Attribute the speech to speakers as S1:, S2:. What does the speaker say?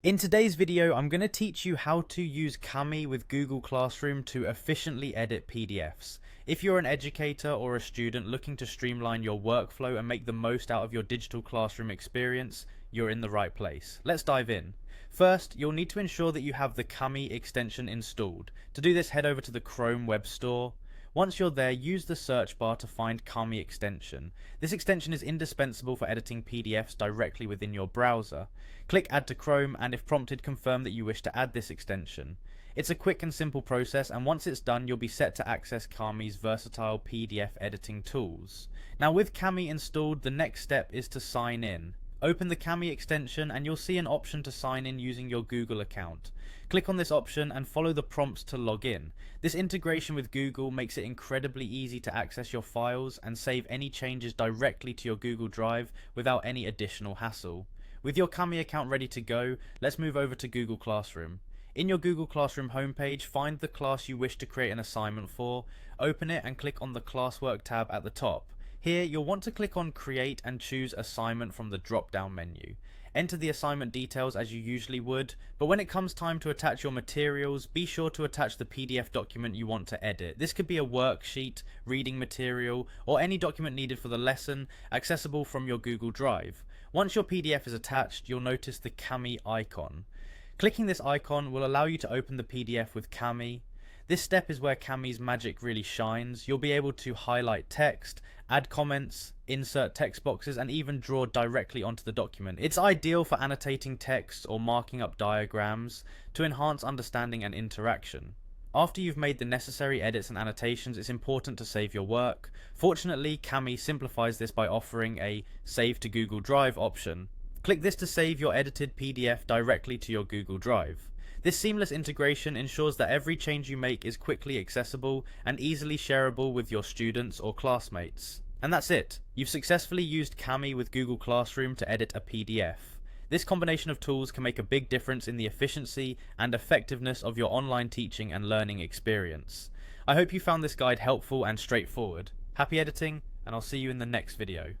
S1: In today's video, I'm going to teach you how to use Kami with Google Classroom to efficiently edit PDFs. If you're an educator or a student looking to streamline your workflow and make the most out of your digital classroom experience, you're in the right place. Let's dive in. First, you'll need to ensure that you have the Kami extension installed. To do this, head over to the Chrome Web Store. Once you're there, use the search bar to find Kami extension. This extension is indispensable for editing PDFs directly within your browser. Click Add to Chrome, and if prompted, confirm that you wish to add this extension. It's a quick and simple process, and once it's done, you'll be set to access Kami's versatile PDF editing tools. Now, with Kami installed, the next step is to sign in. Open the Kami extension and you'll see an option to sign in using your Google account. Click on this option and follow the prompts to log in. This integration with Google makes it incredibly easy to access your files and save any changes directly to your Google Drive without any additional hassle. With your Kami account ready to go, let's move over to Google Classroom. In your Google Classroom homepage, find the class you wish to create an assignment for, open it and click on the Classwork tab at the top. Here, you'll want to click on Create and choose Assignment from the drop-down menu. Enter the assignment details as you usually would, but when it comes time to attach your materials, be sure to attach the PDF document you want to edit. This could be a worksheet, reading material, or any document needed for the lesson, accessible from your Google Drive. Once your PDF is attached, you'll notice the Kami icon. Clicking this icon will allow you to open the PDF with Kami. This step is where Kami's magic really shines. You'll be able to highlight text, add comments, insert text boxes, and even draw directly onto the document. It's ideal for annotating text or marking up diagrams to enhance understanding and interaction. After you've made the necessary edits and annotations, it's important to save your work. Fortunately, Kami simplifies this by offering a Save to Google Drive option. Click this to save your edited PDF directly to your Google Drive. This seamless integration ensures that every change you make is quickly accessible and easily shareable with your students or classmates. And that's it. You've successfully used Kami with Google Classroom to edit a PDF. This combination of tools can make a big difference in the efficiency and effectiveness of your online teaching and learning experience. I hope you found this guide helpful and straightforward. Happy editing, and I'll see you in the next video.